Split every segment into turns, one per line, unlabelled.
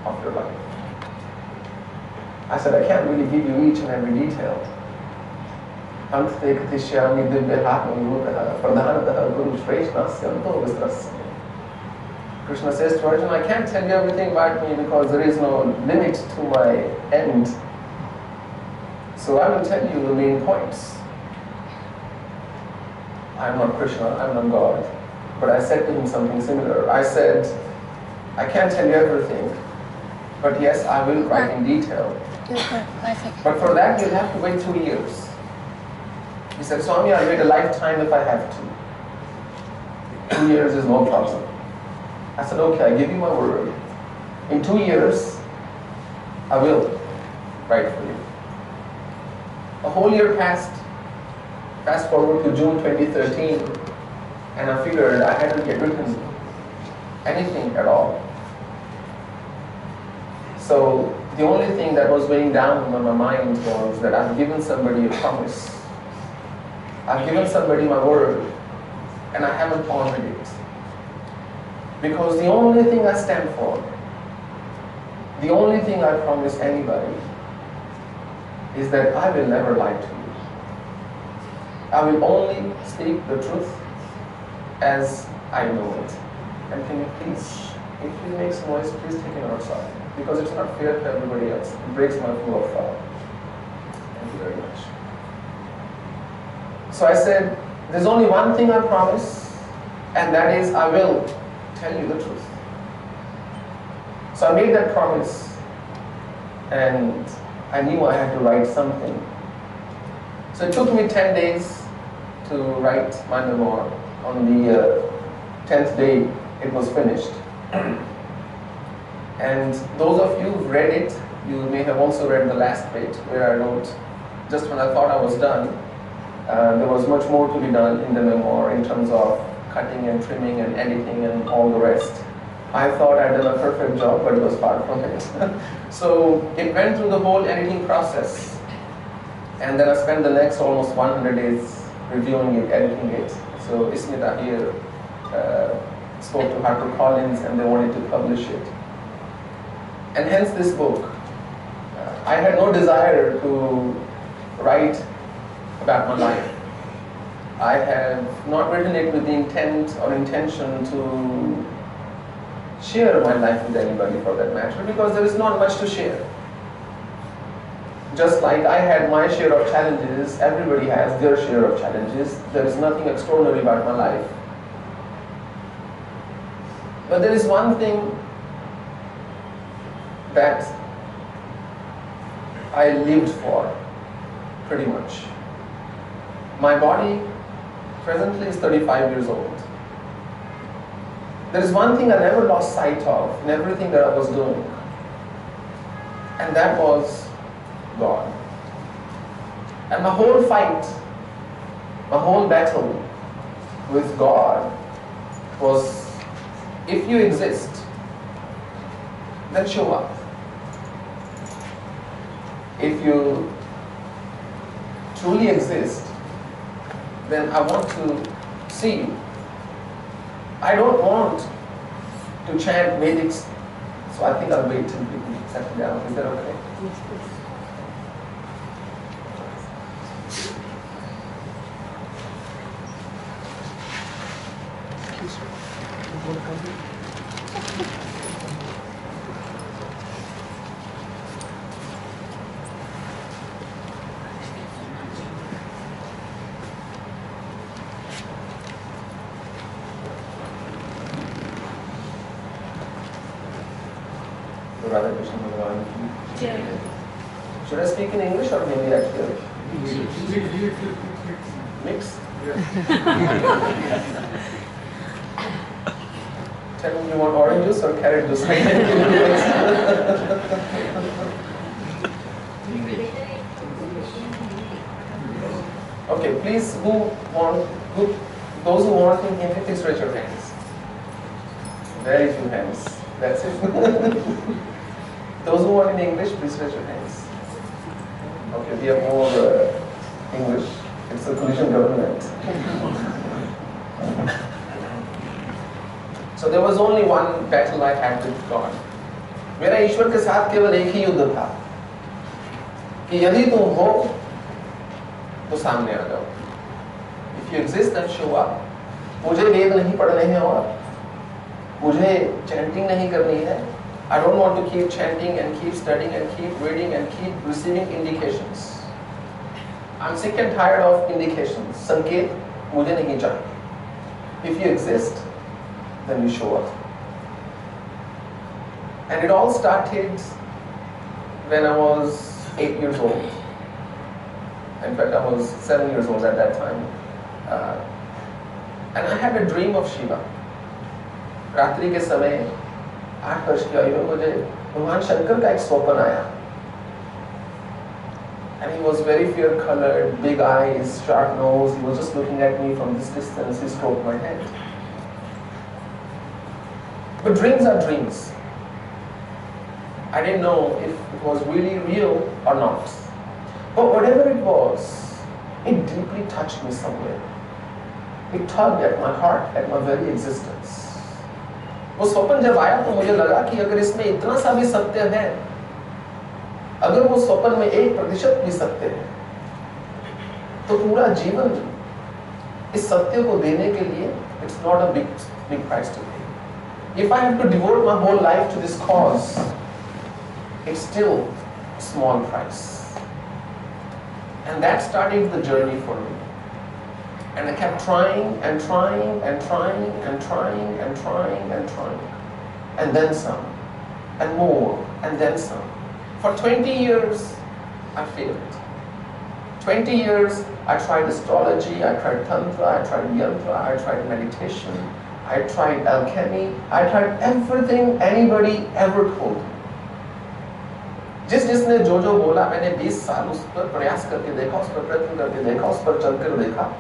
of your life. I said, I can't really give you each and every detail. Krishna says to Arjuna, I can't tell you everything about me because there is no limit to my end. So I will tell you the main points. I'm not Krishna, I'm not God. But I said to him something similar. I said, I can't tell you everything, but yes, I will write in detail. But for that, you'll have to wait 2 years. He said, Swami, I'll wait a lifetime if I have to. 2 years is no problem. I said, okay, I give you my word. In 2 years, I will write for you. A whole year passed. Fast forward to June 2013, and I figured I hadn't yet written anything at all. So the only thing that was weighing down on my mind was that I've given somebody a promise. I've given somebody my word, and I haven't honored it. Because the only thing I stand for, the only thing I promise anybody, is that I will never lie to you. I will only speak the truth as I know it. And can you please, if you make some noise, please take it outside. Because it's not fair to everybody else. It breaks my flow of thought. Thank you very much. So I said, there's only one thing I promise, and that is I will tell you the truth. So I made that promise, and I knew I had to write something. So it took me 10 days to write my memoir. On the 10th day, it was finished. And those of you who've read it, you may have also read the last page where I wrote, just when I thought I was done, there was much more to be done in the memoir in terms of cutting and trimming and editing and all the rest. I thought I'd done a perfect job, but it was far from it. So it went through the whole editing process. And then I spent the next almost 100 days reviewing it, editing it. So Ismita here spoke to HarperCollins and they wanted to publish it. And hence this book. I had no desire to write about my life. I have not written it with the intent or intention to share my life with anybody for that matter, because there is not much to share. Just like I had my share of challenges, everybody has their share of challenges. There is nothing extraordinary about my life. But there is one thing that I lived for, pretty much. My body presently is 35 years old. There is one thing I never lost sight of in everything that I was doing, and that was God. And my whole fight, my whole battle with God was, if you exist, then show up. If you truly exist, then I want to see you. I don't want to chant Vedics, so I think I'll wait till people settle down. Is that okay?
Yes, please.
Should I speak in English or maybe actually mix? Tell me, you want orange juice or carrot juice? Okay, please, those who want in Hindi, please raise your hands. Very few hands. That's it. Those who want in English, please raise your hands. Okay, we have more English. It's a collision government. So there was only one battle I had with God. मेरा ईश्वर के साथ केवल एक ही युद्ध था कि यदि तुम हो तो सामने आ जाओ। If you exist, then show up. मुझे वेद नहीं पढ़ने हैं और मुझे chanting नहीं करनी है। I don't want to keep chanting and keep studying and keep reading and keep receiving indications. I'm sick and tired of indications. संकेत मुझे नहीं चाहिए। If you exist, then you show up. And it all started when I was 8 years old. In fact, I was 7 years old at that time. And I had a dream of Shiva. रात्रि के समय 8 वर्ष की आयु में मुझे भगवान शंकर का एक स्वप्न आया. And he was very fair-colored, big eyes, sharp nose. He was just looking at me from this distance. He stroked my head. But dreams are dreams. I didn't know if it was really real or not. But whatever it was, it deeply touched me somewhere. It tugged at my heart, at my very existence. वो स्वप्न जब आया तो मुझे लगा कि अगर इसमें इतना सा भी सत्य है, अगर वो स्वप्न में 1% भी सत्य है, तो पूरा जीवन इस सत्य को देने के लिए it's not a big price to pay. If I have to devote my whole life to this cause, it's still a small price. And that started the journey for me. And I kept trying and trying and trying and trying and trying and trying. And then some. And more. And then some. For 20 years, I failed. 20 years, I tried astrology, I tried tantra, I tried yantra, I tried meditation, I tried alchemy, I tried everything anybody ever told me. जिसने जो बोला मैंने 20 साल उस पर प्रयास करके देखा, उस पर प्रयत्न करके देखा, उस पर चलकर देखा.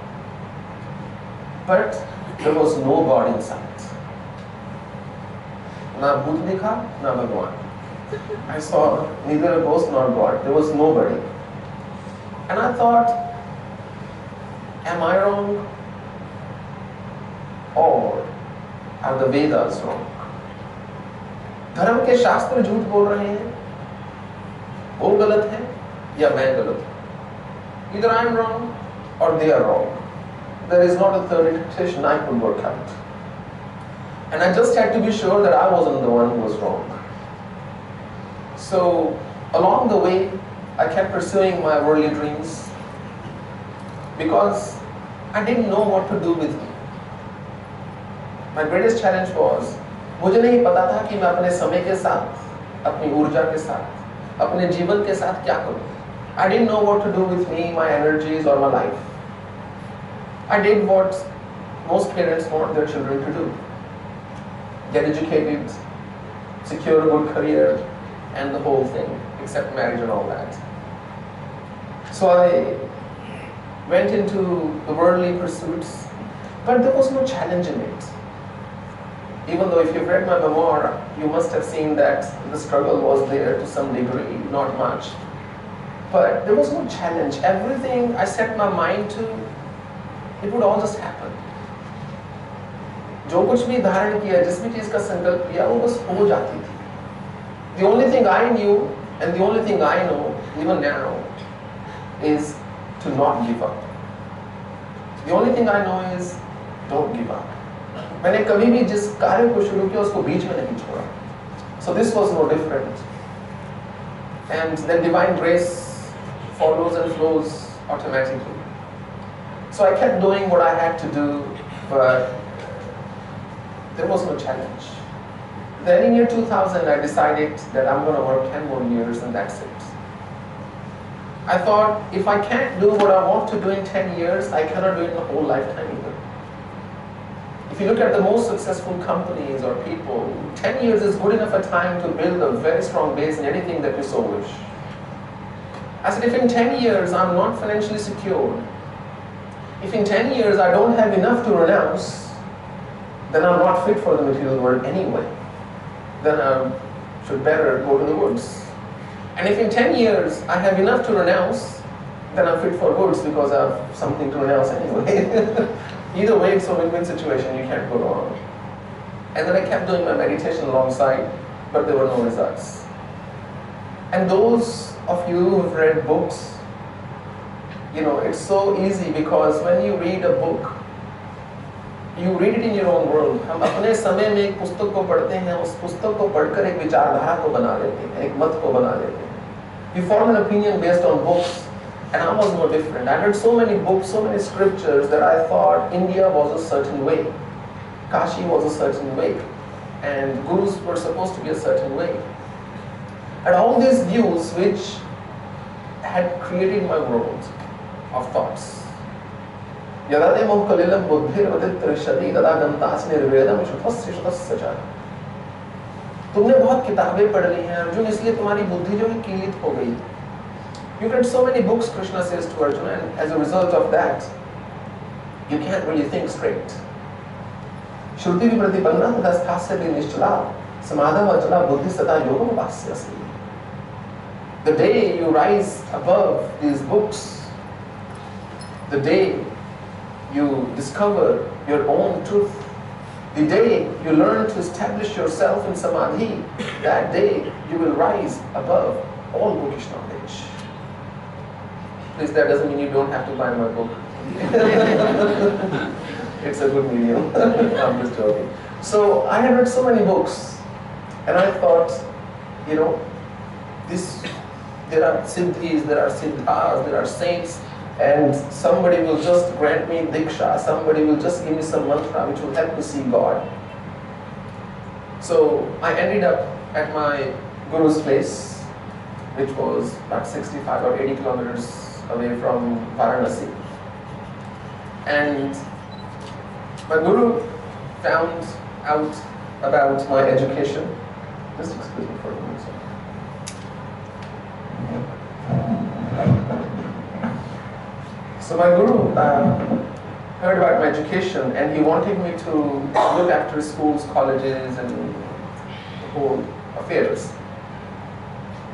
But there was no God in sight. ना भूत दिखा, ना भगवान. I saw neither a ghost nor God. There was nobody. And I thought, am I wrong? Or are the Vedas wrong? धर्म के शास्त्र झूठ बोल रहे हैं, वो गलत है या मैं गलत हूं. Either I am wrong or they are wrong. There is not a third interpretation I could work out. And I just had to be sure that I wasn't the one who was wrong. So along the way, I kept pursuing my worldly dreams because I didn't know what to do with them. My greatest challenge was, मुझे नहीं पता था कि मैं अपने समय के साथ, अपनी ऊर्जा के साथ, अपने जीवन के साथ क्या करूं. I didn't know what to do with me, my energies or my life. I did what most parents want their children to do. Get educated, secure a good career, and the whole thing, except marriage and all that. So I went into the worldly pursuits, but there was no challenge in it. Even though if you've read my memoir, you must have seen that the struggle was there to some degree, not much. But there was no challenge. Everything I set my mind to, it would all just happen. जो कुछ भी धारण किया, जिस भी चीज का संकल्प किया, वो बस हो जाती थी. The only thing I knew, and the only thing I know, even now, is to not give up. The only thing I know is, don't give up. मैंने कभी भी जिस कार्य को शुरू किया, उसको बीच में नहीं छोड़ा. So this was no different. And then divine grace follows and flows automatically. So I kept doing what I had to do, but there was no challenge. Then in year 2000, I decided that I'm going to work 10 more years and that's it. I thought, if I can't do what I want to do in 10 years, I cannot do it in the whole lifetime either. If you look at the most successful companies or people, 10 years is good enough a time to build a very strong base in anything that you so wish. I said, if in 10 years I'm not financially secure, if in 10 years I don't have enough to renounce, then I'm not fit for the material world anyway. Then I should better go to the woods. And if in 10 years I have enough to renounce, then I'm fit for woods because I have something to renounce anyway. Either way, it's a win-win situation, you can't go wrong. And then I kept doing my meditation alongside. but there were no results. And those of you who've read books, it's so easy because when you read a book, you read it in your own world. हम अपने समय में एक पुस्तक को पढ़ते हैं, उस पुस्तक को पढ़कर एक विचारधारा को बना लेते हैं, एक मत को बना लेते हैं. You form an opinion based on books, and I was no different. I read so many books, so many scriptures that I thought India was a certain way, Kashi was a certain way, and gurus were supposed to be a certain way. And all these views which had created my world of thoughts. यदा ते मोह कलिलम बुद्धिर्वदित्रषति तदा गन्तास निर्वेदम शुद्धस्य शुद्धस्य च. तुमने बहुत किताबें पढ़ ली हैं अर्जुन, इसलिए तुम्हारी बुद्धि जो है कीलित हो गई. You've read so many books, Krishna says to Arjuna, and as a result of that, you can't really think straight. श्रुति विप्रतिपन्ना तथा स्थास्यति निश्चला समाधव अचला बुद्धि सदा योगम उपास्यसि. The day you rise above these books, the day you discover your own truth, the day you learn to establish yourself in samadhi, that day you will rise above all bookish knowledge. Please, that doesn't mean you don't have to buy my book. It's a good medium. I'm just joking. So I have read so many books, and I thought, there are siddhis, there are siddhas, there are saints, and somebody will just grant me diksha, somebody will just give me some mantra which will help me see God. So I ended up at my guru's place, which was about 65 or 80 kilometers away from Varanasi. And my guru found out about my education. Just excuse me for a minute. So my guru heard about my education, and he wanted me to look after schools, colleges, and the whole affairs.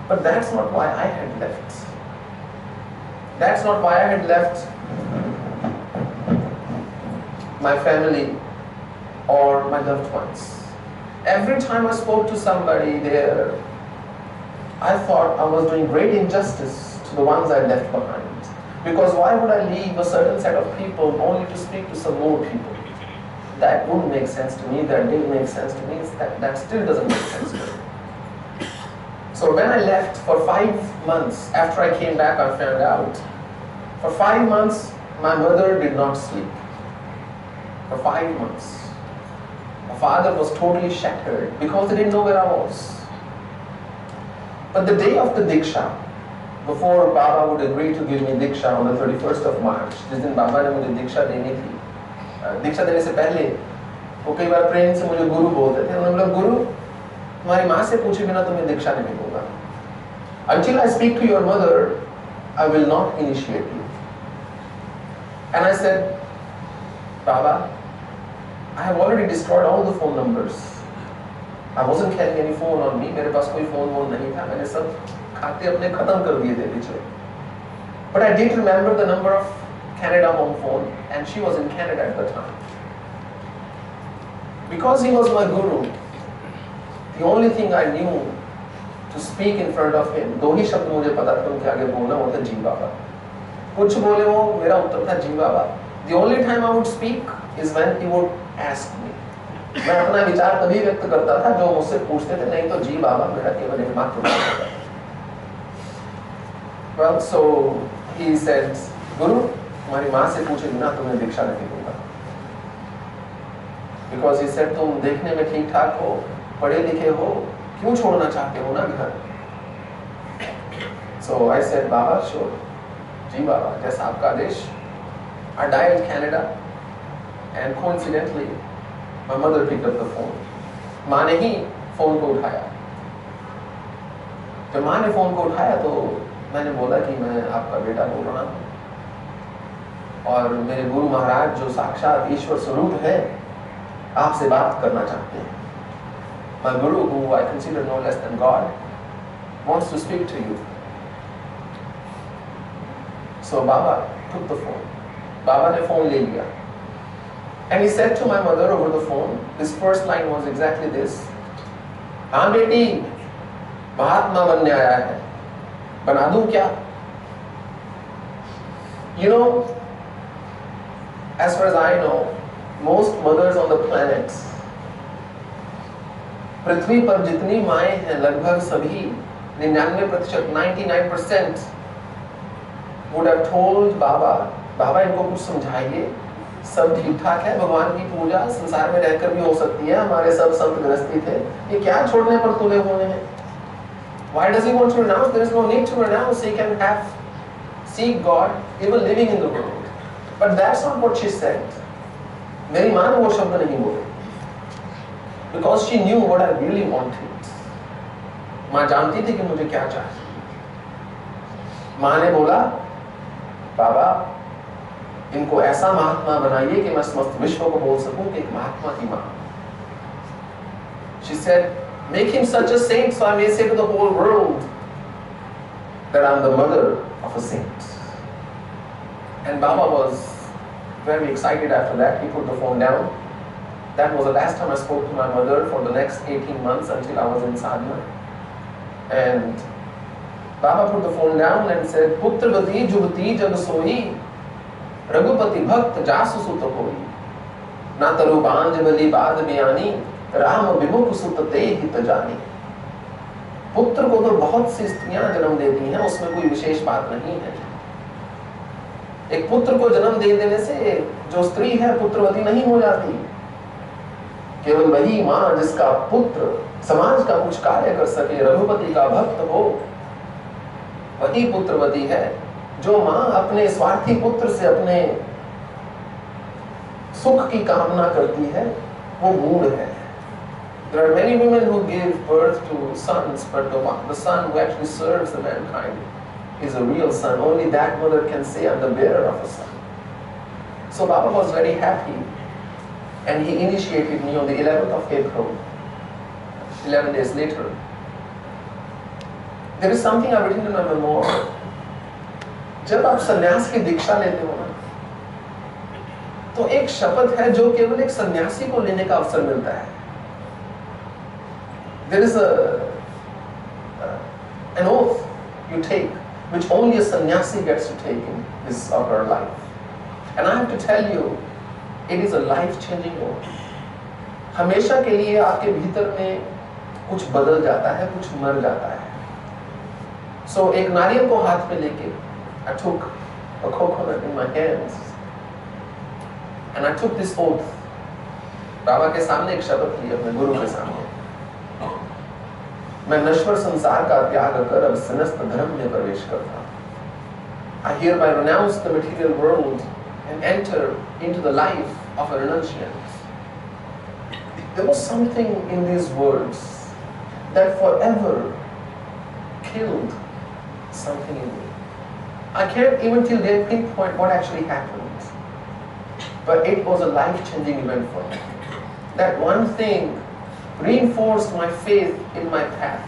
But that's not why I had left. That's not why I had left my family or my loved ones. Every time I spoke to somebody there, I thought I was doing great injustice to the ones I left behind. Because why would I leave a certain set of people only to speak to some more people? That wouldn't make sense to me, that didn't make sense to me, that still doesn't make sense to me. So when I left for 5 months, after I came back I found out, for 5 months my mother did not sleep. For 5 months. My father was totally shattered because they didn't know where I was. But the day of the Diksha, before Baba would agree to give me Diksha on the 31st of March, जिस दिन बाबा ने मुझे दीक्षा देनी थी, दीक्षा देने से पहले वो कई बार प्रेम से मुझे गुरु बोलते थे. उन्होंने बोला, गुरु तुम्हारी माँ से पूछे बिना तुम्हें दीक्षा नहीं दूंगा. Until I speak to your mother, I will not initiate you. And I said, Baba, I have already destroyed all the phone numbers. I wasn't carrying any phone on me. मेरे पास कोई phone नहीं था. मैंने सब खाते अपने खत्म कर दिए थे पिछले. But I did remember the number of Canada home phone, and she was in Canada at the time. Because he was my guru, the only thing I knew to speak in front of him, दो ही शब्द मुझे पता था उनके आगे बोलना, वो था जी बाबा. कुछ बोले वो, मेरा उत्तर था जी बाबा. The only time I would speak is when he would ask me. मैं अपना विचार तभी व्यक्त करता था जो मुझसे पूछते थे, नहीं तो जी बाबा मेरा केवल एकमात्र उत्तर था. Well, so he said, Guru, तुम्हारी माँ से पूछे बिना तुम्हें दीक्षा नहीं दूंगा. Because he said, तुम देखने में ठीक ठाक हो, पढ़े लिखे हो, क्यों छोड़ना चाहते हो ना घर? So I said, Baba, sure. जी बाबा, जैसा आपका आदेश. I dialed Canada, and coincidentally, my mother picked up the phone. माँ ने ही फोन को उठाया. जब माँ ने फोन को उठाया तो मैंने बोला कि मैं आपका बेटा बोल रहा हूँ और मेरे गुरु महाराज जो साक्षात ईश्वर स्वरूप है आपसे बात करना चाहते हैं. My guru, who I consider no less than God, wants to speak to you. So Baba took the phone. Baba ने phone ले लिया. And he said to my mother over the phone, this first line was exactly this. हाँ बेटी, महात्मा बनने आया है, बना दूं क्या? You know, as far as I know, most mothers on the planet, पृथ्वी पर जितनी माएँ हैं लगभग सभी 99%, 99% would have told बाबा, बाबा इनको कुछ समझाइए, सब ठीक ठाक है, भगवान की पूजा संसार में रहकर भी हो सकती है, हमारे सब संत गृहस्थी थे, ये क्या छोड़ने पर तुले हुए हैं? Why does he want to renounce? There is no need to renounce. He can seek God even living in the world. But that's not what she said. मेरी माँ ने वो शब्द नहीं बोले, because she knew what I really wanted. माँ जानती थी कि मुझे क्या चाहिए. माँ ने बोला, बाबा इनको ऐसा महात्मा बनाइए कि मैं समस्त विश्व को बोल सकूं कि एक महात्मा की माँ. She said, make him such a saint so I may say to the whole world that I'm the mother of a saint. And Baba was very excited after that. He put the phone down. That was the last time I spoke to my mother for the next 18 months until I was in sadhana. And Baba put the phone down and said, Putravati jugati jag soi, Raghupati bhakt jasu sut koi, na taru banjavali bad biyani, Ram विमुख सुत ते हित जानी. पुत्र को तो बहुत सी स्त्रियां जन्म देती हैं, उसमें कोई विशेष बात नहीं है. एक पुत्र को जन्म दे देने से जो स्त्री है पुत्रवती नहीं हो जाती. केवल वही माँ जिसका पुत्र समाज का कुछ कार्य कर सके, रघुपति का भक्त हो, वही पुत्रवती है. जो माँ अपने स्वार्थी पुत्र से अपने सुख की कामना करती है, वो मूढ़ है. There are many women who give birth to sons, but the son who actually serves the mankind is a real son. Only that mother can say, I'm the bearer of a son. So Baba was very happy, and he initiated me on the 11th of April, 11 days later. There is something I've written in my memoir. जब आप सन्यास की दीक्षा लेते हो ना, तो एक शपथ है जो केवल एक सन्यासी को लेने का अवसर मिलता है. There is an oath you take which only a sannyasi gets to take in his or her life. And I have to tell you, it is a life-changing oath. हमेशा के लिए आपके भीतर में कुछ बदल जाता है, कुछ मर जाता है. So एक नारियल को हाथ में लेके, I took a coconut in my hands and I took this oath. बाबा के सामने एक शपथ ली, अपने गुरु के सामने. मैं नश्वर संसार का त्याग कर अब समस्त धर्म में प्रवेश करता हूँ. I hereby renounce the material world and enter into the life of a renunciant. There was something in these words that forever killed something in me. I can't even till date pinpoint what actually happened, but it was a life-changing event for me. That one thing reinforced my faith in my path.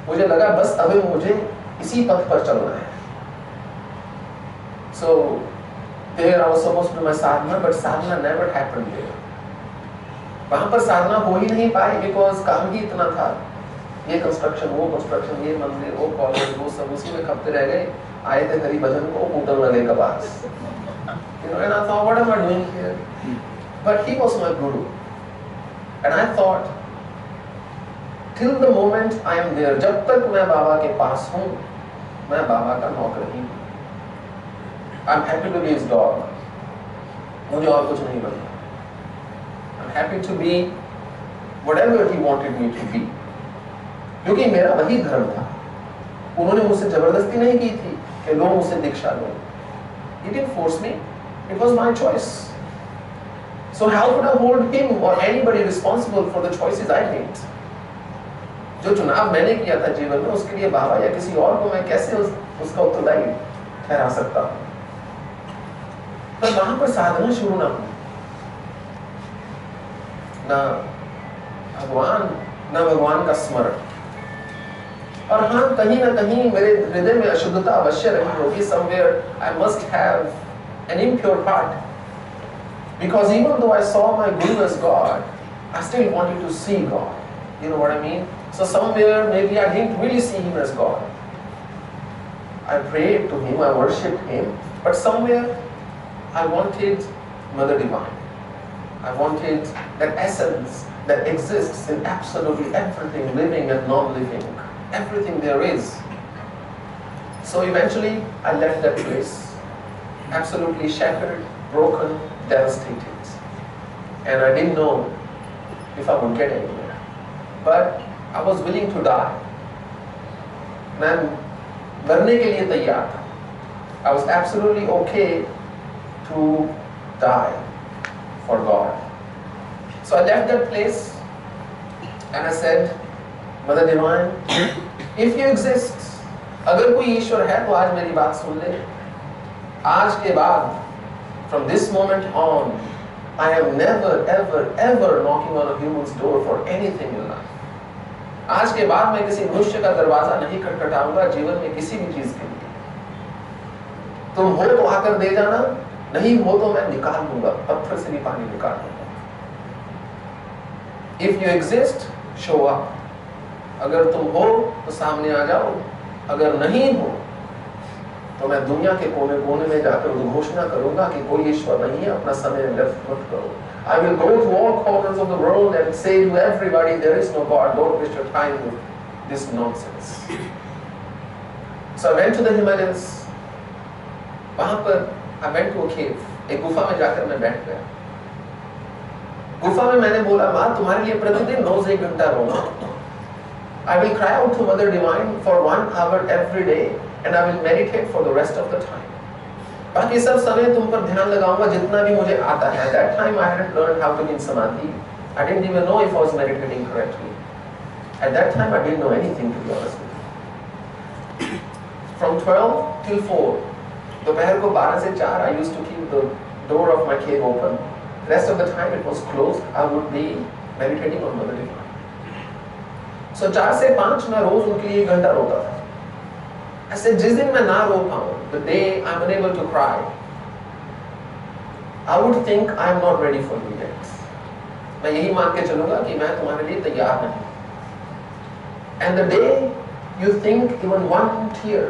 मुझे लगा बस अभी मुझे इसी पथ पर चलना है. So there I was supposed to do my sadhana, but sadhana never happened there. वहाँ पर साधना हो ही नहीं पाई because काम ही इतना था. ये कंस्ट्रक्शन, वो कंस्ट्रक्शन, ये मंदिर, वो कॉलेज, वो सब उसी में खपते रह गए. आए थे हरि भजन को, होटल वाले के पास. And I thought, what am I doing here? But he was my guru. And I thought, till the moment I am there, जब तक मैं बाबा के पास हूँ, मैं बाबा का नौकर ही हूँ. I'm happy to be his dog. मुझे और कुछ नहीं बनना. I'm happy to be whatever he wanted me to be. क्योंकि मेरा वही धर्म था. उन्होंने मुझसे जबरदस्ती नहीं की थी कि लो मुझसे दीक्षा लो. He didn't force me. It was my choice. So how could I hold him or anybody responsible for the choices I made? जो चुनाव मैंने किया था जीवन में, उसके लिए बाबा या किसी और को मैं कैसे उसका उत्तरदायी ठहरा सकता हूँ? पर वहां पर साधना शुरू ना हुई, ना भगवान का स्मरण. और हाँ, कहीं ना कहीं मेरे हृदय में अशुद्धता अवश्य रही होगी. Somewhere I must have an impure heart, because even though I saw my Guru as God, I still wanted to see God. You know what I mean? So somewhere maybe I didn't really see him as God. I prayed to him, I worshipped him, but somewhere I wanted Mother Divine. I wanted that essence that exists in absolutely everything living and non-living, everything there is. So eventually I left that place, absolutely shattered, broken, devastated. And I didn't know if I would get anywhere. But I was willing to die. मैं मरने के लिए तैयार था. I was absolutely okay to die for God. So I left that place and I said, Mother Divine, if you exist, अगर कोई ईश्वर है तो आज मेरी बात सुन ले. आज के बाद, from this moment on, I am never, ever, ever knocking on a human's door for anything in life. आज के बाद मैं किसी मनुष्य का दरवाजा नहीं खटखटाऊंगा जीवन में किसी भी चीज के लिए. तुम हो तो आकर दे जाना, नहीं हो तो मैं निकाल लूंगा, पत्थर से भी पानी निकाल लूंगा. If you exist, show up. अगर तुम हो तो सामने आ जाओ, अगर नहीं हो तो मैं दुनिया के कोने कोने में जाकर घोषणा करूंगा कि कोई ईश्वर नहीं है, अपना समय व्यर्थ मत करो. I will go to all corners of the world and say to everybody, there is no God, don't waste your time with this nonsense. So I went to the Himalayas. वहाँ पर I went to a cave. एक गुफा में जाकर मैं बैठ गया. गुफा में मैंने बोला, माँ तुम्हारे लिए प्रतिदिन रोज 1 घंटा रोना. I will cry out to Mother Divine for 1 hour every day and I will meditate for the rest of the time. बाकी सब समय तुम पर ध्यान लगाऊंगा जितना भी मुझे आता है. At that time I hadn't learned how to be in samadhi. I didn't even know if I was meditating correctly. At that time I didn't know anything, to be honest with you. From 12 till 4, दोपहर को 12 से 4, I used to keep the door of my cave open. The rest of the time it was closed. I would be meditating on Mother Divine. So 4 से 5 मैं रोज उनके लिए 1 घंटा रोता था. I said, जिस दिन मैं ना रो पाऊं, the day I'm unable to cry, I would think I am not ready for you yet. मैं यही मान के चलूंगा कि मैं तुम्हारे लिए तैयार नहीं. And the day you think even 1 tear,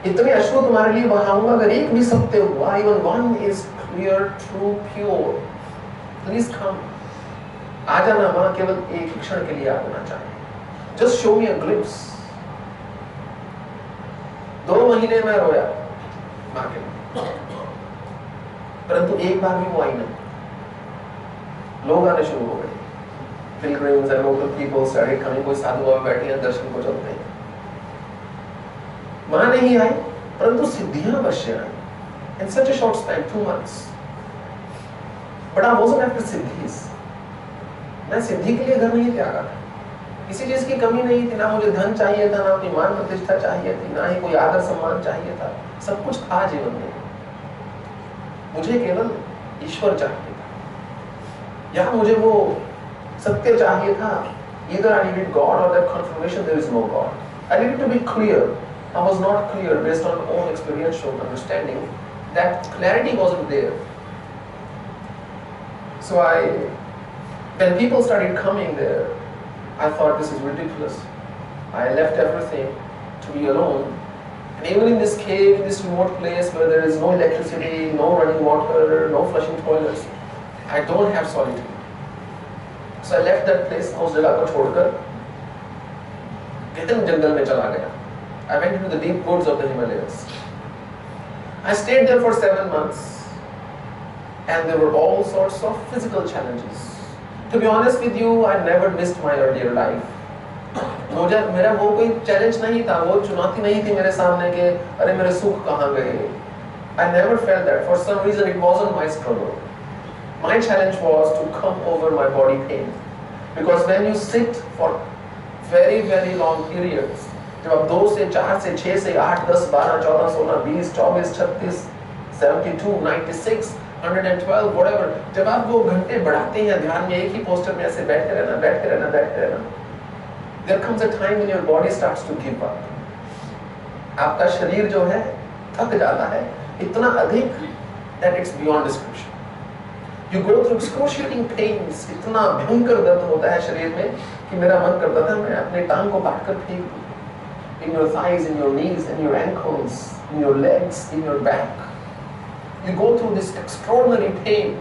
इतने अश्रु तुम्हारे लिए बहाऊंगा अगर एक भी सत्य हुआ, even 1 is clear, true, pure, please come. आ जाना माँ, केवल एक क्षण के लिए आना चाहिए. Just show me a glimpse. 2 महीने में रोया माँ के लिए, परंतु एक बार भी वो आई नहीं. लोग आने शुरू हो गए. Pilgrims and local people started coming. कोई साधु बाबा बैठे हैं, दर्शन को चलते हैं. माँ नहीं आई, परंतु सिद्धियां अवश्य आई. In such a short span, 2 months. But I wasn't after siddhis. मैं सिद्धि के लिए घर नहीं त्यागा था. किसी चीज की कमी नहीं थी. ना मुझे धन चाहिए था, ना कोई मान प्रतिष्ठा चाहिए थी, ना ही कोई आदर सम्मान चाहिए था. सब कुछ था जीवन में. मुझे केवल ईश्वर चाहिए था, या मुझे वो सत्य चाहिए था. Either I needed God or that confirmation there is no God. I needed to be clear. I was not clear based on my own experiential understanding. That clarity wasn't there. So when people started coming there, I thought this is ridiculous. I left everything to be alone. And even in this cave, in this remote place where there is no electricity, no running water, no flushing toilets, I don't have solitude. So I left that place, उस जगह को छोड़कर गहन जंगल में चला गया. I went into the deep woods of the Himalayas. I stayed there for 7 months, and there were all sorts of physical challenges. To be honest with you, I never missed my earlier life. मुझे मेरा वो कोई challenge नहीं था, वो चुनौती नहीं थी मेरे सामने के अरे मेरे सुख कहाँ गए. I never felt that. For some reason, it wasn't my struggle. My challenge was to come over my body pain, because when you sit for very very long periods, जब आप 2 से 4 से 6 से 8 10 12 14 16 20 24 36 72 96 112 whatever, जब आप वो घंटे बढ़ाते हैं ध्यान में एक ही पोस्टर में ऐसे बैठते रहना बैठते रहना बैठते रहना, there comes a time when your body starts to give up. आपका शरीर जो है थक जाता है इतना अधिक that it's beyond description. You go through excruciating pains. इतना भयंकर दर्द होता है शरीर में कि मेरा मन करता था मैं अपने टांग को काट कर फेंक दूं. In your thighs, in your knees, in your ankles, in your legs, in your back. You go through this extraordinary pain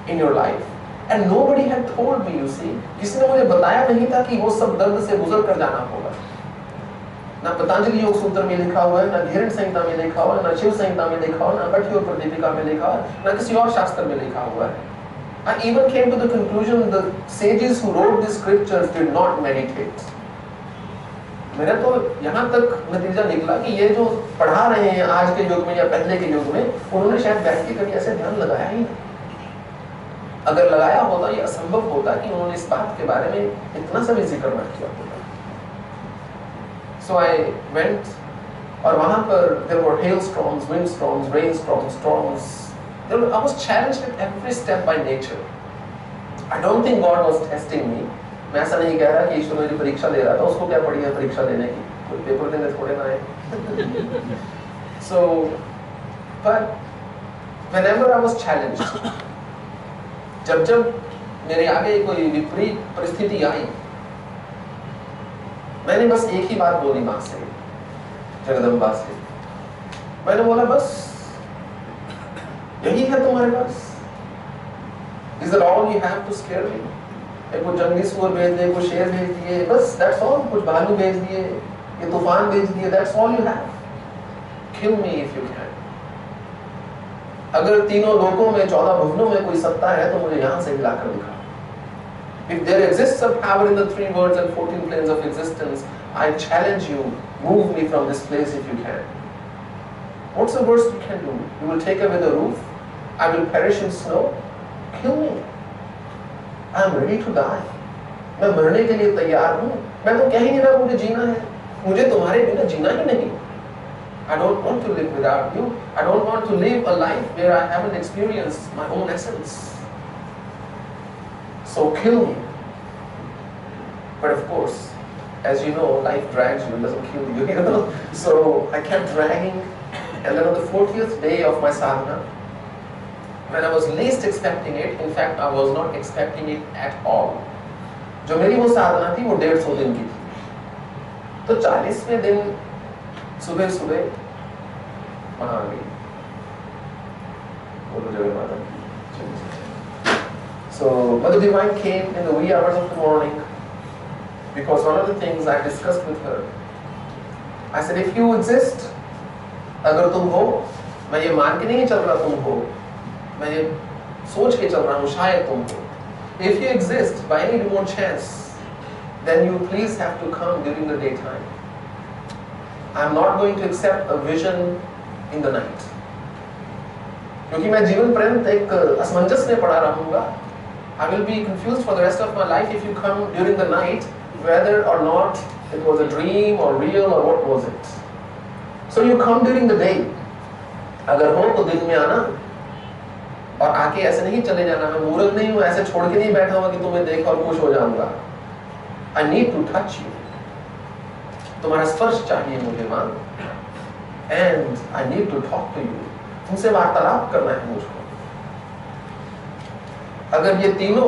in your life. And nobody had told me, you see. किसी ने मुझे बताया नहीं था कि वो सब दर्द से गुजर कर जाना होगा. ना पतंजलि योग सूत्र में लिखा हुआ है, ना धीरण संहिता में लिखा हुआ है, ना शिव संहिता में लिखा हुआ है, ना कठिन प्रदीपिका में लिखा हुआ है, ना किसी और शास्त्र में लिखा हुआ है. I even came to the conclusion the sages who wrote these scriptures did not meditate. मेरा तो यहाँ तक नतीजा निकला कि ये जो पढ़ा रहे हैं आज के युग में या पहले के युग में, उन्होंने शायद बैठ के कभी ऐसे ध्यान लगाया ही नहीं. अगर लगाया होता ये असंभव होता कि उन्होंने इस बात के बारे में इतना सा भी जिक्र न किया होता. So I went, और वहाँ पर there were hailstorms, windstorms, rainstorms, storms. I was challenged at every step by nature. I don't think God was testing me. मैं ऐसा नहीं कह रहा कि ईश्वर मुझे परीक्षा दे रहा था. उसको क्या पड़ी है परीक्षा देने की? कोई पेपर देने थोड़े ना आए. So, but whenever I was challenged, जब मेरे आगे कोई विपरीत परिस्थिति आई, मैंने बस एक ही बात बोली माँ से, जगदम्बा से. मैंने बोला बस यही है तुम्हारे पास? Is that all you have to scare me? कुछ जंगली सूअर भेज दिए, कुछ शेर भेज दिए, बस that's all. कुछ भालू भेज दिए, ये तूफान भेज दिए, that's all you have. Kill me if you can. अगर तीनों लोकों में 14 भुवनों में कोई सत्ता है तो मुझे यहाँ से हिलाकर दिखा. If there exists a power in the 3 worlds and 14 planes of existence, I challenge you, move me from this place if you can. What's the worst you can do? You will take away the roof? I will perish in snow? Kill me. I am ready to die. मैं मरने के लिए तैयार हूँ. मैं तो कह ही नहीं रहा मुझे जीना है. मुझे तुम्हारे बिना जीना ही नहीं. I don't want to live without you. I don't want to live a life where I haven't experienced my own essence. So kill me. But of course, as you know, life drags you, it doesn't kill you, you know. So I kept dragging, and then on the 40th day of my sadhana, when I was least expecting it, in fact I was not expecting it at all. जो मेरी वो साधना थी वो 150 दिन की थी. तो 40वें दिन सुबह सुबह वहाँ आ गई. बोलो जय माता. So Mother Divine came in the wee hours of the morning, because one of the things I discussed with her, I said, if you exist, अगर तुम हो, मैं ये मान के नहीं चल रहा तुम हो, मैं ये सोच के चल रहा हूँ शायद तुम हो. If you exist by any remote chance, then you please have to come during the daytime. I am not going to accept a vision in the night. क्योंकि मैं जीवन पर्यंत एक असमंजस में पड़ा रहूँगा. I will be confused for the rest of my life if you come during the night, whether or not it was a dream or real or what was it. So you come during the day. अगर हो तो दिन में आना, और आके ऐसे नहीं चले जाना. मैं मूर्ख नहीं हूँ, ऐसे छोड़ के नहीं बैठा हुआ कि तुम्हें देख और खुश हो जाऊंगा. I need to touch you. तुम्हारा स्पर्श चाहिए मुझे माँ. And I need to talk to you. तुमसे वार्तालाप करना है मुझको. अगर ये तीनों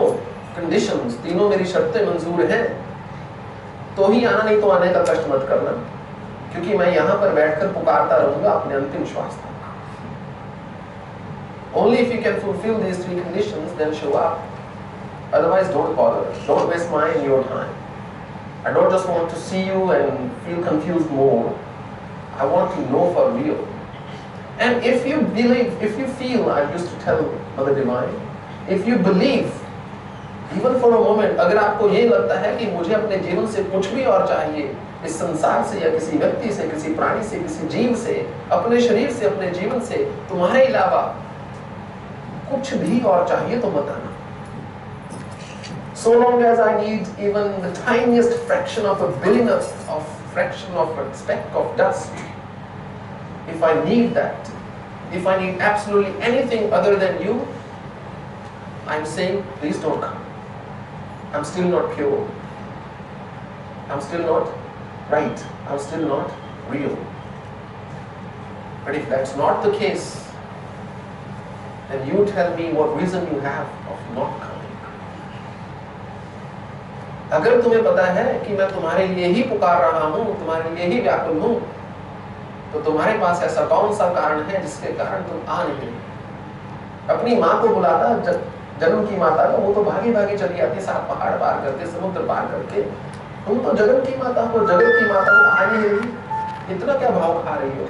कंडीशंस, तीनों मेरी शर्तें मंजूर हैं, तो ही आना, नहीं तो आने का कष्ट मत करना, क्योंकि मैं यहाँ पर बैठकर पुकारता रहूंगा अपने अंतिम श्वास तक. Only if you can fulfill these 3 conditions, then show up. Otherwise, don't bother. Don't waste my and your time. I don't just want to see you and feel confused more. I want to know for real. And if you believe, if you feel, I used to tell Mother Divine, if you believe, even for a moment, अगर आपको ये लगता है कि मुझे अपने जीवन से कुछ भी और चाहिए, इस संसार से या किसी व्यक्ति से, किसी प्राणी से, किसी जीव से, अपने शरीर से, अपने जीवन से, तुम्हारे अलावा कुछ भी और चाहिए तो मत आना. So long as I need even the tiniest fraction of a billionth of fraction of a speck of dust, if I need that, if I need absolutely anything other than you, I'm saying, please don't come. I'm still not pure. I'm still not right. I'm still not real. But if that's not the case, and you tell me what reason you have of not coming. अगर तुम्हें पता है कि मैं तुम्हारे लिए ही पुकार रहा हूँ, तुम्हारे लिए ही व्याकुल हूँ, तो तुम्हारे पास ऐसा कौन सा कारण है जिसके कारण तुम आ नहीं रहे? अपनी माँ को बुलाता, जन्म की माता का, वो तो भागी भागी चली आती, 7 पहाड़ पार करके, समुद्र पार करके। तुम तो जगत की माता हो, जगत की माता को आ नहीं रही, इतना क्या भाव खा रही हो?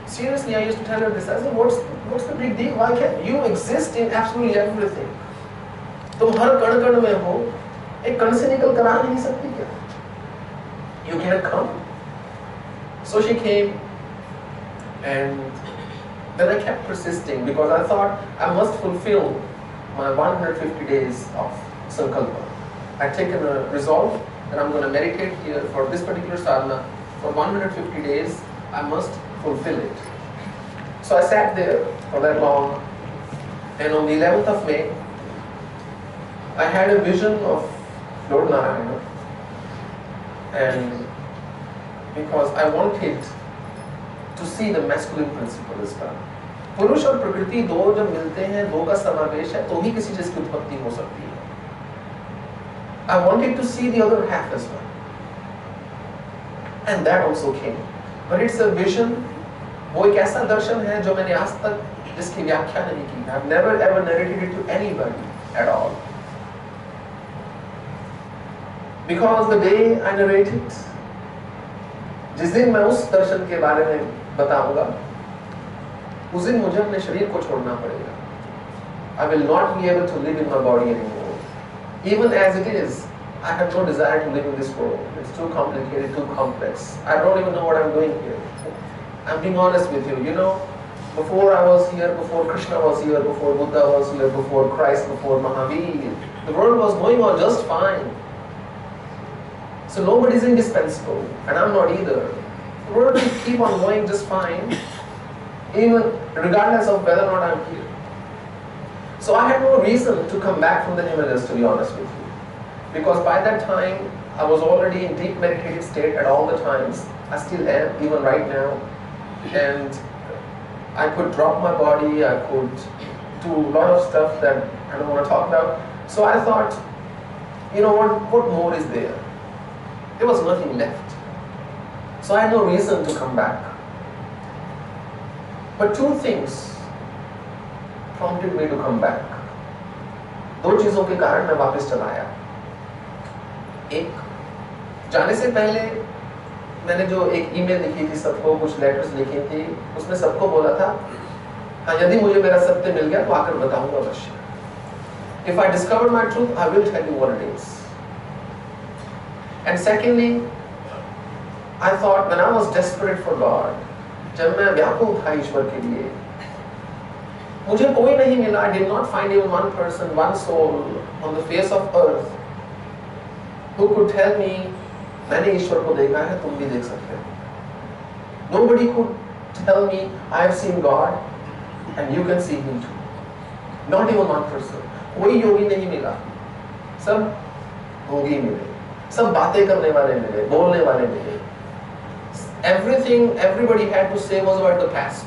Seriously, I used to tell her this. I said, what's the big deal? Why can't you exist in absolutely everything? तुम हर कण कण में हो, एक कण से निकल कर आ नहीं सकती क्या? You can't come. So she came, and then I kept persisting because I thought I must fulfill my 150 days of sankalpa. I'd taken a resolve that I'm going to meditate here for this particular sadhana for 150 days. I must fulfill it. So I sat there for that long, and on the 11th of May, I had a vision of Lord Narayana, and because I wanted to see the masculine principle as well. पुरुष और प्रकृति दो जब मिलते हैं, दो का समावेश है, तो ही किसी चीज की उत्पत्ति हो सकती है. I wanted to see the other half as well, and that also came. But it's a vision. वो एक ऐसा दर्शन है जो मैंने आज तक इसकी व्याख्या नहीं की. I've never ever narrated it to anybody at all. Because the day I narrate it, जिस दिन मैं उस दर्शन के बारे में बताऊंगा, उस दिन मुझे अपने शरीर को छोड़ना पड़ेगा. I will not be able to live in my body anymore. Even as it is, I have no desire to live in this world. It's too complicated, too complex. I don't even know what I'm doing here. I'm being honest with you. You know, before I was here, before Krishna was here, before Buddha was here, before Christ, before Mahavir, the world was going on just fine. So nobody is indispensable, and I'm not either. The world will keep on going just fine, even regardless of whether or not I'm here. So I had no reason to come back from the Himalayas, to be honest with you. Because by that time, I was already in deep meditative state at all the times. I still am, even right now. And I could drop my body, I could do a lot of stuff that I don't want to talk about. So I thought, you know what more is there? There was nothing left. So I had no reason to come back. But two things prompted me to come back. दो चीजों के कारण मैं वापस चला आया. एक, जाने से पहले मैंने जो एक ईमेल लिखी थी सबको, कुछ लेटर्स लिखी थी, उसमें सबको बोला था, हाँ यदि मुझे मेरा सत्य मिल गया तो आकर बताऊंगा अवश्य. If I discover my truth, I will tell you what it is. And secondly, I thought when I was desperate for God, जब मैं व्याकुल था ईश्वर के लिए, मुझे कोई नहीं मिला. I did not find even one person, one soul on the face of earth who could tell me, मैंने ईश्वर को देखा है, तुम भी देख सकते हो. Nobody could tell me, I have seen God and you can see Him too. Not even one person. कोई योगी नहीं मिला, सब भोगी मिले, सब बातें करने वाले मिले, बोलने वाले मिले. Everything everybody had to say was about the past.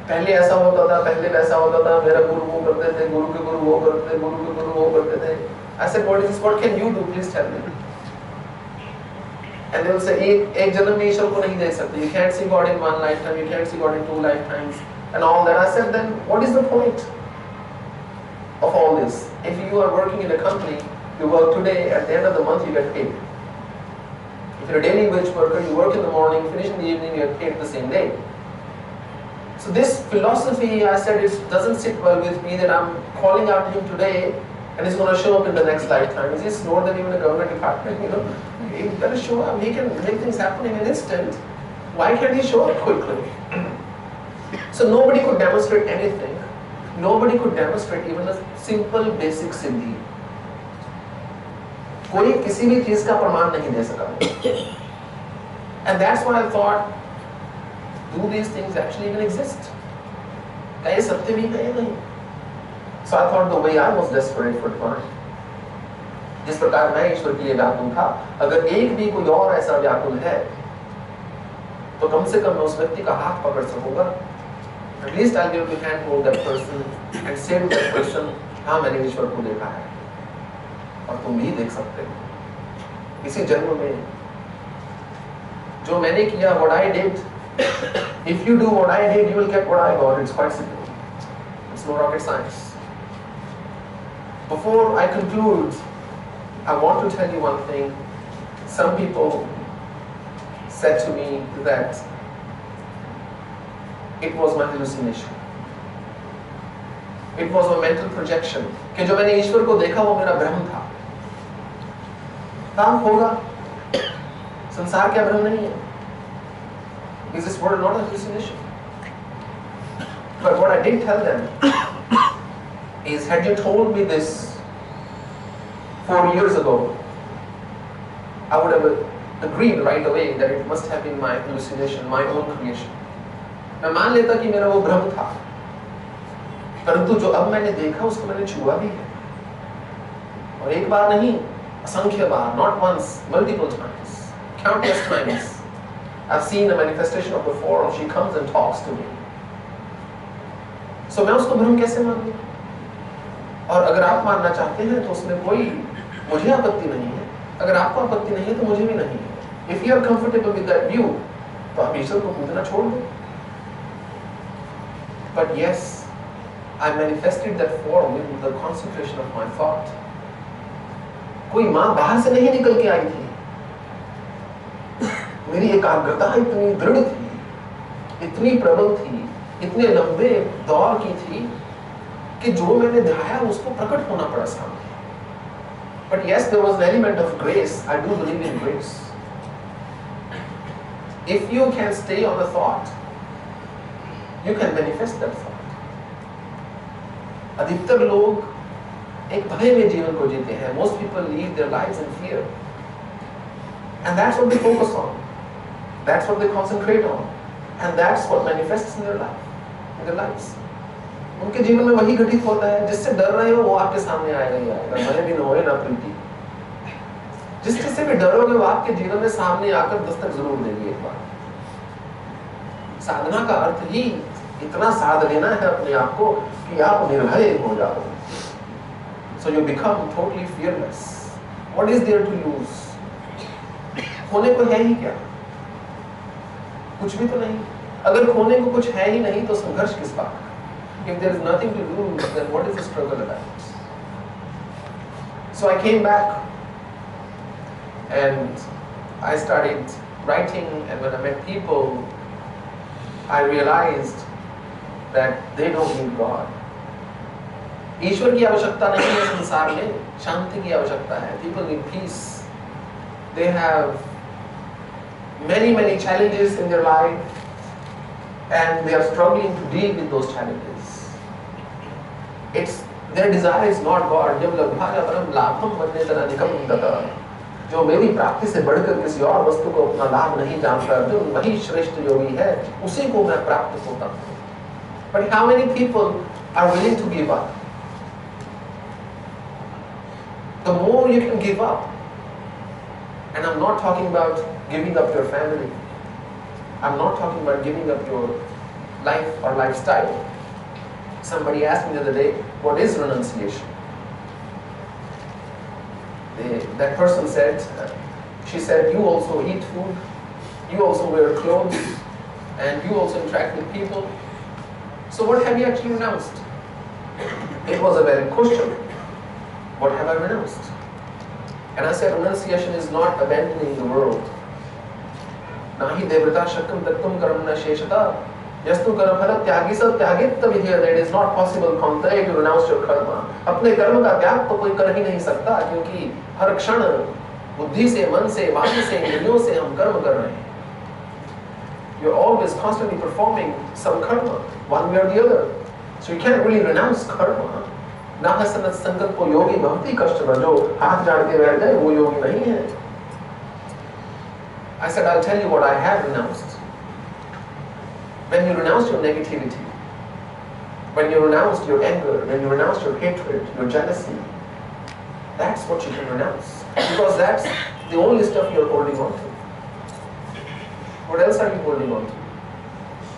पहले ऐसा होता था, पहले वैसा होता था, मेरा गुरु वो करते थे, गुरु के गुरु वो करते, गुरु के गुरु वो करते थे. I said, what is this? What can you do? Please tell me. And they will say, एक जन्म में ईश्वर को नहीं देख सकते. You can't see God in one lifetime. You can't see God in 2 lifetimes, and all that. I said, then what is the point of all this? If you are working in a company, you work today. At the end of the month, you get paid. If you're a daily wage worker, you work in the morning, finish in the evening, you get paid the same day. So this philosophy, I said, it doesn't sit well with me, that I'm calling out to him today and he's going to show up in the next lifetime. He's more than even a government department, you know. He better show up. He can make things happen in an instant. Why can't he show up quickly? So nobody could demonstrate anything. Nobody could demonstrate even a simple basic siddhi. कोई किसी भी चीज का प्रमाण नहीं दे सका. And that's why I thought, do these things actually even exist? क्या ये सत्य भी है या नहीं? So I thought the way I was desperate for divine, जिस प्रकार मैं ईश्वर के लिए व्याकुल था, अगर एक भी कोई और ऐसा व्याकुल है, तो कम से कम मैं उस व्यक्ति का हाथ पकड़ सकूंगा At least I'll be able to handhold that person and say to that person, हाँ मैंने ईश्वर को देखा है और तुम भी देख सकते हो। इसी जन्म में जो मैंने किया, what I did, if you do what I did, you will get what I got. It's quite simple. It's no rocket science. Before I conclude, I want to tell you one thing. Some people said to me that it was my hallucination. It was a mental projection. कि जो मैंने ईश्वर को देखा वो मेरा भ्रम था। काम होगा। संसार क्या भ्रम नहीं है? Is this world not a hallucination? But what I did tell them is, had you told me this 4 years ago, I would have agreed right away that it must have been my hallucination, my own creation. मैं मान लेता कि मेरा वो भ्रम था, परंतु जो अब मैंने देखा उसको मैंने छुआ भी है, और एक बार नहीं, असंख्य बार, not once, multiple times, countless times. I've seen a manifestation of the form. She comes and talks to me. So मैं उसको भ्रम कैसे मान लूं? और अगर आप मानना चाहते हैं तो उसमें कोई मुझे आपत्ति नहीं है, अगर आपको आपत्ति नहीं है तो मुझे भी नहीं है। If you are comfortable with that view, तो आप ईश्वर को पूजना छोड़ दो। But yes, I manifested that form with the concentration of my thought. कोई माँ बाहर से नहीं निकल के आई थी, मेरी एकाग्रता इतनी दृढ़ थी, इतनी प्रबल थी, इतने लंबे दौर की थी कि जो मैंने दिखाया उसको प्रकट होना पड़ा सामने। But yes, there was an element of grace. I do believe in grace. If you can stay on the thought, you can manifest that thought. अधिकतर लोग एक भय में जीवन को जीते हैं. Most people live their lives in fear, and that's what they focus on. That's what they concentrate on, and that's what manifests in their life, in their lives. उनके जीवन में वही घटित होता है, जिससे डर रहे हो वो आपके सामने आएगा ही आएगा, भले भी न होए ना प्रीति। जिससे भी डरोगे वो आपके जीवन में सामने आकर दस्तक जरूर देगी एक बार। साधना का अर्थ ही इतना साध लेना है अपने आप को कि आप निर्भय हो जाओ। So you become totally fearless. What is there to lose? खोने को है ही क्या? कुछ भी तो नहीं। अगर खोने को कुछ है ही नहीं तो संघर्ष किस बात का? If there is nothing to lose, then what is the struggle about? So I came back and I started writing, and when I met people, I realized that they don't need God. ईश्वर की आवश्यकता नहीं है संसार में, शांति की आवश्यकता है. People need peace. They have many challenges in their life, and they are struggling to deal with those challenges. It's their desire is not God. जब लब्धाया परम लाभम बनने तना निकम दता, जो मेरी प्राप्ति से बढ़कर किसी और वस्तु को अपना लाभ नहीं जानता, जो वही श्रेष्ठ योगी है, उसी को मैं प्राप्त होता हूँ. But how many people are willing to give up? The more you can give up, and I'm not talking about giving up your family, I'm not talking about giving up your life or lifestyle. Somebody asked me the other day, what is renunciation? That person said, she said, you also eat food, you also wear clothes, and you also interact with people. So what have you actually renounced? It was a valid question. What have I renounced? And I said, renunciation is not abandoning the world. Nahi devrata shakkam tattum karamna sheshata. Yastu karamhala tyagi sab tyagit vidya. It is not possible contrary to renounce your karma. अपने कर्म का त्याग तो कोई कर ही नहीं सकता, क्योंकि हर क्षण बुद्धि से, मन से, वाणी से, इंद्रियों से हम कर्म कर रहे हैं. You're always constantly performing some karma, one way or the other. So you can't really renounce karma. नाहसनत संकल्प योगी भक्ति कष्ट जो हाथ जाड़ के बैठ गए वो योगी नहीं है. I said, I'll tell you what I have renounced. When you renounce your negativity, when you renounce your anger, when you renounce your hatred, your jealousy, that's what you can renounce, because that's the only stuff you're holding on to. What else are you holding on to?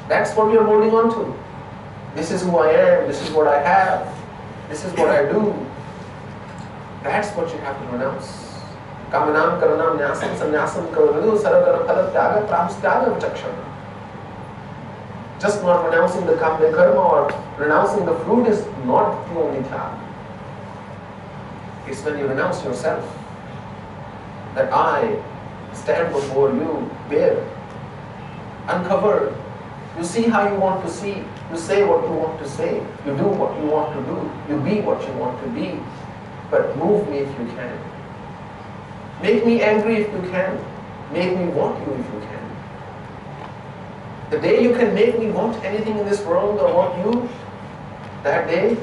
That's what you're holding on to. This is who I am, this is what I have, this is what I do. That's what you have to renounce. Kamanam karanam nyasam sannyasam karanu sarakara phala tyaga pramstyaga vichakshana. Just not renouncing the karma or renouncing the fruit is not the only tyaga. It's when you renounce yourself. That I stand before you bare, uncovered. You see how you want to see. You say what you want to say. You do what you want to do. You be what you want to be. But move me if you can. Make me angry if you can. Make me want you if you can. The day you can make me want anything in this world or want you, that day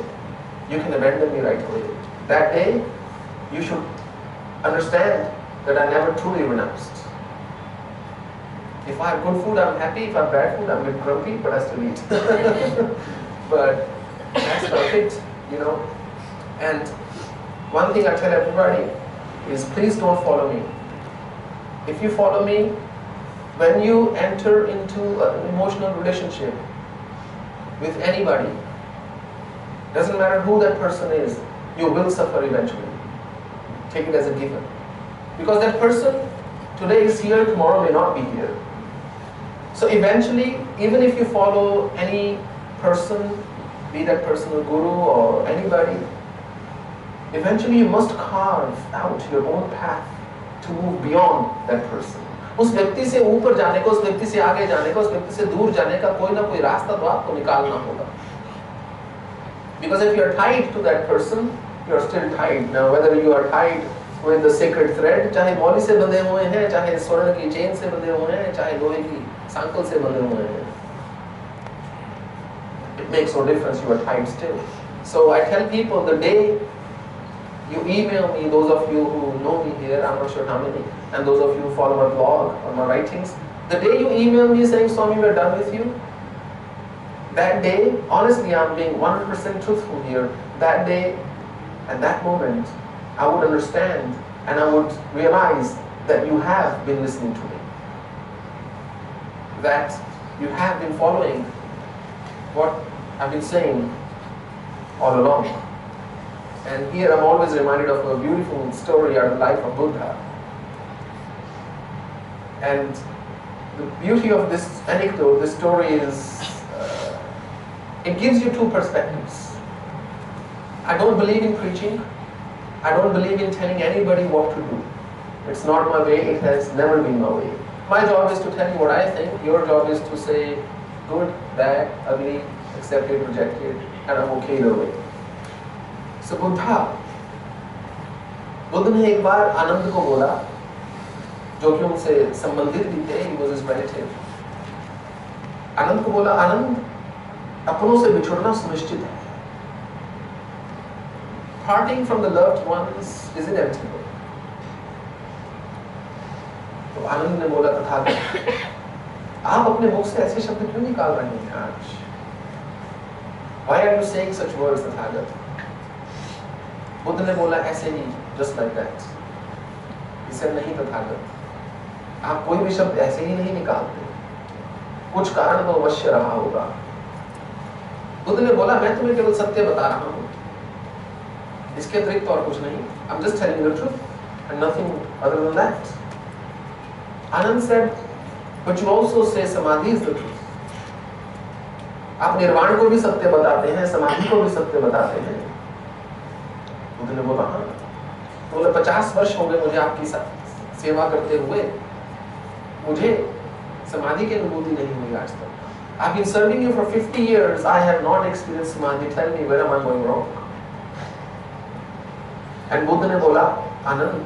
you can abandon me right away. That day you should understand that I never truly renounced. If I have good food, I'm happy. If I have bad food, I'm a bit grumpy, but I still eat. But that's perfect, you know. And one thing I tell everybody is please don't follow me. If you follow me, when you enter into an emotional relationship with anybody, doesn't matter who that person is, you will suffer eventually. Take it as a given. Because that person today is here, tomorrow may not be here. So eventually, even if you follow any person, be that person a guru or anybody, eventually you must carve out your own path to move beyond that person. उस व्यक्ति से ऊपर जाने का, उस व्यक्ति से आगे जाने का, उस व्यक्ति से दूर जाने का कोई ना कोई रास्ता तो आपको निकालना होगा. Because if you are tied to that person, you are still tied. Now whether you are tied with the sacred thread, चाहे मौली से बंधे हुए हैं, चाहे स्वर्ण की चेन से बंधे हुए हैं, चाहे लोहे की सांकल से बंधे हुए हैं, it makes no difference, you are tied still. So I tell people, the day you email me, those of you who know me here, I'm not sure how many, and those of you who follow my blog or my writings, the day you email me saying, Swami, we're done with you, that day, honestly, I'm being 100% truthful here, that day, at that moment, I would understand and I would realize that you have been listening to me. That you have been following what I've been saying all along. And here I'm always reminded of a beautiful story out of the life of Buddha. And the beauty of this anecdote, this story is, it gives you two perspectives. I don't believe in preaching. I don't believe in telling anybody what to do. It's not my way, it has never been my way. My job is to tell you what I think, your job is to say good, bad, ugly, accepted, rejected, and I'm okay either way. So Buddha ने एक बार आनंद को बोला, जो कि उनसे संबंधित भी थे, he was his relative. आनंद को बोला, आनंद, अपनों से बिछुड़ना सुनिश्चित है. Parting from the loved ones is inevitable. तो आनंद ने बोला, तथागत, आप अपने मुख से ऐसे शब्द क्यों निकाल रहे हैं आज? Why are you saying such words, Tathagata? Buddha ने बोला, ऐसे ही, just like that. He said, नहीं तथागत, आप कोई भी शब्द ऐसे ही नहीं निकालते. कुछ कारण तो अवश्य रहा होगा. बुद्ध ने बोला, मैं तुम्हें केवल सत्य बता रहा हूँ. इसके अतिरिक्त और कुछ नहीं. I'm just telling you the truth and nothing other than that. Anand said, but you also say samadhi is the truth. आप निर्वाण को भी सत्य बताते हैं, समाधि को भी सत्य बताते हैं. बुद्ध ने बोला, हाँ. बोले 50 वर्ष हो गए मुझे आपकी सेवा करते हुए, मुझे समाधि की अनुभूति नहीं हुई आज तक. I've been serving you for 50 years. I have not experienced samadhi. Tell me where am I going wrong? And Buddha ने बोला, आनंद,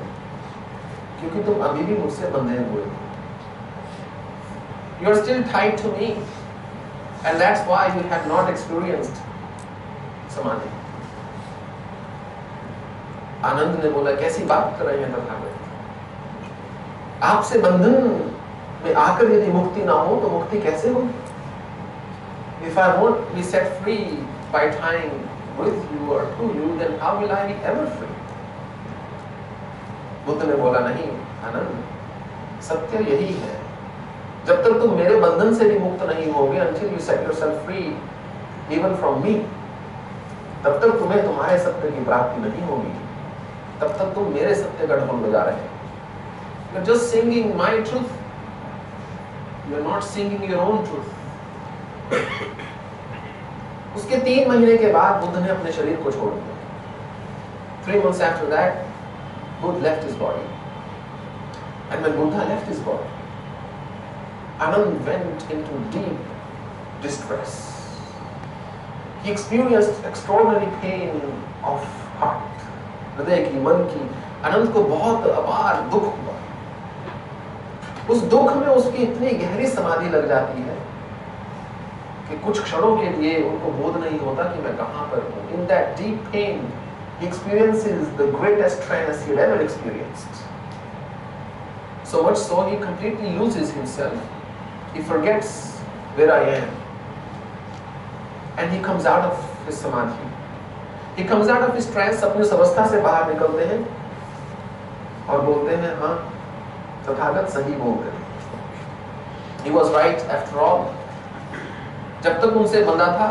क्योंकि तुम अभी भी मुझसे बंधे हुए हो. You are still tied to me, and that's why you have not experienced samadhi. आनंद ने बोला, कैसी बात कर रहे हैं तथागत? आपसे बंधन में आकर यदि मुक्ति ना हो तो मुक्ति कैसे होगी? If I won't be set free by tying with you or to you, then how will I be ever free? Buddha ने बोला, नहीं आनंद, सत्य यही है. जब तक तुम मेरे बंधन से भी मुक्त नहीं होगे, until you set yourself free even from me, तब तक तुम्हें तुम्हारे सत्य की प्राप्ति नहीं होगी, तब तक तुम मेरे सत्य का ढोल बजा रहे हो. You're just singing my truth. You're not singing your own truth. उसके 3 महीने के बाद बुद्ध ने अपने शरीर को छोड़ दिया. 3 months after that, Buddha left his body. And when Buddha left his body, Anand went into deep distress. He experienced extraordinary pain of heart. हृदय की, मन की. अनंत को बहुत अपार दुख हुआ. उस दुख में उसकी इतनी गहरी समाधि लग जाती है कि कुछ क्षणों के लिए उनको बोध नहीं होता कि मैं कहां पर हूं. In that deep pain, he experiences the greatest trance he had ever experienced. So much so, he completely loses himself. He forgets where I am. And he comes out of his samadhi. He comes out of his trance. अपनी उस अवस्था से बाहर निकलते हैं और बोलते हैं, हाँ, तथागत सही बोल रहे. He was right after all. जब तक उनसे बंधा था,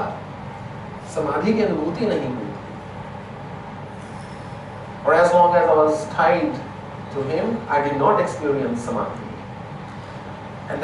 समाधि की अनुभूति नहीं हुई. Or as long as I was tied to him, I did not experience samadhi.